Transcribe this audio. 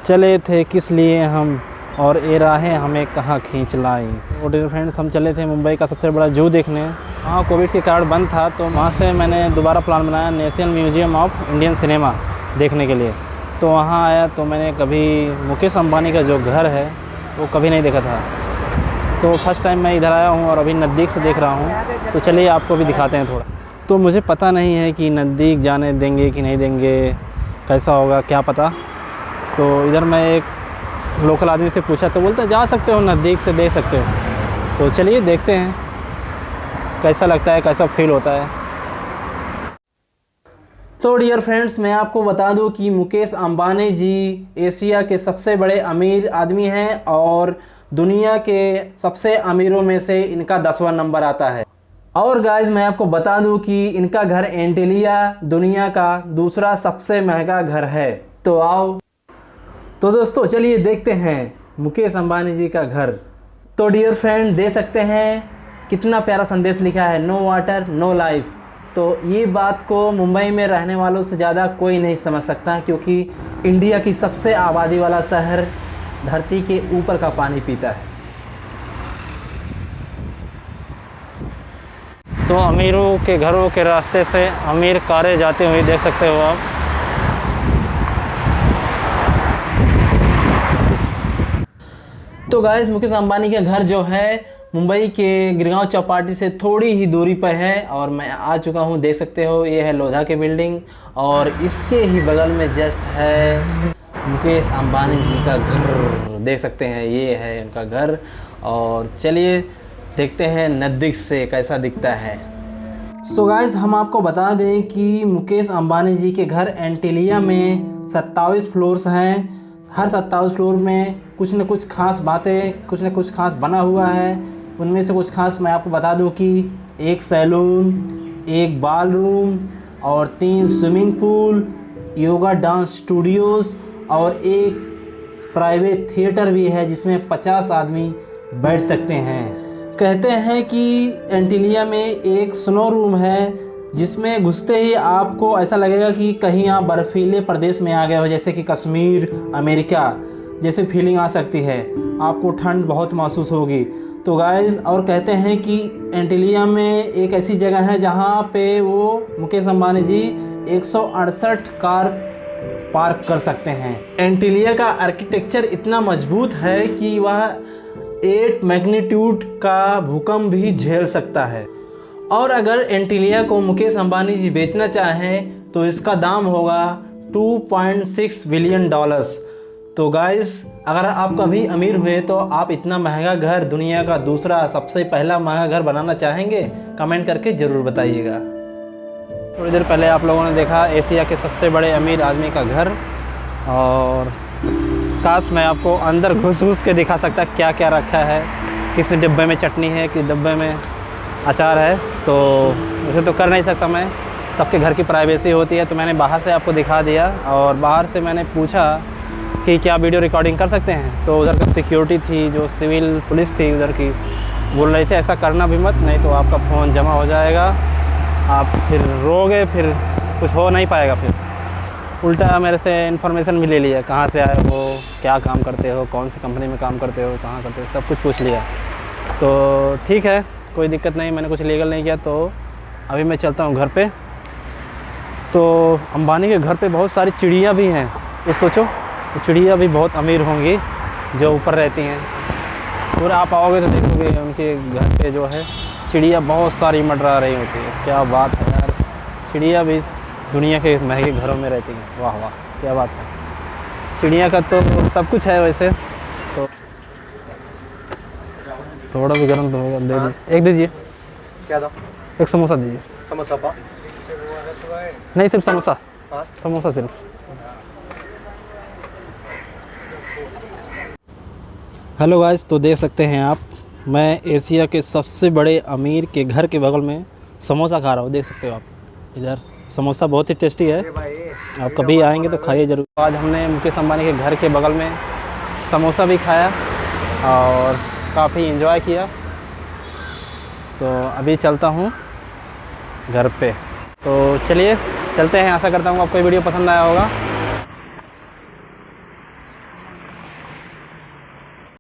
चले थे किस लिए हम और ये राहें हमें कहाँ खींच लाई। और डियर फ्रेंड्स, हम चले थे मुंबई का सबसे बड़ा जू देखने। वहाँ कोविड के कारण बंद था, तो वहाँ से मैंने दोबारा प्लान बनाया national museum of Indian cinema देखने के लिए। तो वहाँ आया तो मैंने कभी मुकेश अंबानी का जो घर है वो कभी नहीं देखा था, तो फर्स्ट टाइम मैं इधर आया हूँ और अभी नज़दीक से देख रहा हूँ। तो चलिए आपको भी दिखाते हैं थोड़ा। तो मुझे पता नहीं है कि नज़दीक जाने देंगे कि नहीं देंगे, कैसा होगा क्या पता। तो इधर मैं एक लोकल आदमी से पूछा तो बोलते जा सकते हो, नज़दीक से देख सकते हो। तो चलिए देखते हैं कैसा लगता है, कैसा फील होता है। तो डियर फ्रेंड्स, मैं आपको बता दूं कि मुकेश अंबानी जी एशिया के सबसे बड़े अमीर आदमी हैं और दुनिया के सबसे अमीरों में से इनका 10वां नंबर आता है। और गाइस, मैं आपको बता दूं कि इनका घर एंटीलिया दुनिया का दूसरा सबसे महंगा घर है। तो आओ, तो दोस्तों चलिए देखते हैं मुकेश अंबानी जी का घर। तो डियर फ्रेंड, दे सकते हैं कितना प्यारा संदेश लिखा है, नो वाटर नो लाइफ। तो ये बात को मुंबई में रहने वालों से ज़्यादा कोई नहीं समझ सकता, क्योंकि इंडिया की सबसे आबादी वाला शहर धरती के ऊपर का पानी पीता है। तो अमीरों के घरों के रास्ते से अमीर कारें जाते हुए देख सकते हो आप। तो गाइस, मुकेश अंबानी का घर जो है मुंबई के गिरगांव चौपाटी से थोड़ी ही दूरी पर है और मैं आ चुका हूँ। देख सकते हो ये है लोधा की बिल्डिंग और इसके ही बगल में जस्ट है मुकेश अंबानी जी का घर। देख सकते हैं ये है उनका घर। और चलिए देखते हैं नज़दीक से कैसा दिखता है। सो गाइस, हम आपको बता दें कि मुकेश अंबानी जी के घर एंटीलिया में 27 फ्लोर्स हैं। हर 27 फ्लोर में कुछ न कुछ खास बातें, कुछ न कुछ खास बना हुआ है। उनमें से कुछ खास मैं आपको बता दूं कि एक सैलून, एक बाल रूम और 3 swimming pool, yoga dance Studios और एक प्राइवेट थिएटर भी है जिसमें 50 आदमी बैठ सकते हैं। कहते हैं कि एंटीलिया में एक स्नो रूम है जिसमें घुसते ही आपको ऐसा लगेगा कि कहीं आप बर्फीले प्रदेश में आ गए हो, जैसे कि कश्मीर, अमेरिका जैसे फीलिंग आ सकती है। आपको ठंड बहुत महसूस होगी। तो गाइस, और कहते हैं कि एंटीलिया में एक ऐसी जगह है जहां पे वो मुकेश अंबानी जी 168 कार पार्क कर सकते हैं। एंटीलिया का आर्किटेक्चर इतना मजबूत है कि वह 8 मैग्नीट्यूड का भूकंप भी झेल सकता है। और अगर एंटीलिया को मुकेश अंबानी जी बेचना चाहें तो इसका दाम होगा $2.6 बिलियन। तो गाइस, अगर आप कभी अमीर हुए तो आप इतना महंगा घर, दुनिया का दूसरा सबसे पहला महंगा घर बनाना चाहेंगे? कमेंट करके ज़रूर बताइएगा। थोड़ी देर पहले आप लोगों ने देखा एशिया के सबसे बड़े अमीर आदमी का घर, और काश मैं आपको अंदर घुस के दिखा सकता क्या क्या रखा है। किस डिब्बे में चटनी है, किस डिब्बे में अचार है। तो उसे तो कर नहीं सकता मैं, सबके घर की प्राइवेसी होती है। तो मैंने बाहर से आपको दिखा दिया, और बाहर से मैंने पूछा कि क्या वीडियो रिकॉर्डिंग कर सकते हैं। तो उधर का सिक्योरिटी थी, जो सिविल पुलिस थी उधर की, बोल रही थी ऐसा करना भी मत, नहीं तो आपका फ़ोन जमा हो जाएगा, आप फिर रोगे, फिर कुछ हो नहीं पाएगा। फिर उल्टा मेरे से इन्फॉर्मेशन भी ले लिया, कहाँ से आए हो, क्या काम करते हो, कौन सी कंपनी में काम करते हो, कहाँ करते हो, सब कुछ पूछ लिया। तो ठीक है, कोई दिक्कत नहीं, मैंने कुछ लीगल नहीं किया। तो अभी मैं चलता हूँ घर पे। तो अंबानी के घर पे बहुत सारी चिड़िया भी हैं। ये सोचो, तो चिड़िया भी बहुत अमीर होंगी जो ऊपर रहती हैं। और आप आओगे तो देखोगे उनके घर पे जो है चिड़िया बहुत सारी मंडरा रही होती है। क्या बात है यार, चिड़िया भी दुनिया के महंगे घरों में रहती हैं। वाह वाह, क्या बात है। चिड़िया का तो सब कुछ है वैसे। तो थोड़ा भी गर्म तो होगा, दे दीजिए। एक दीजिए। क्या था? एक समोसा दीजिए। समोसा पा नहीं, सिर्फ समोसा। समोसा सिर्फ। हेलो गाइस, तो देख सकते हैं आप, मैं एशिया के सबसे बड़े अमीर के घर के बगल में समोसा खा रहा हूँ। देख सकते हो आप इधर, समोसा बहुत ही टेस्टी है। आप कभी आएंगे तो खाइए ज़रूर। आज हमने मुकेश अंबानी के घर के बगल में समोसा भी खाया और काफ़ी एंजॉय किया। तो अभी चलता हूँ घर पे। तो चलिए चलते हैं। आशा करता हूँ आपको वीडियो पसंद आया होगा।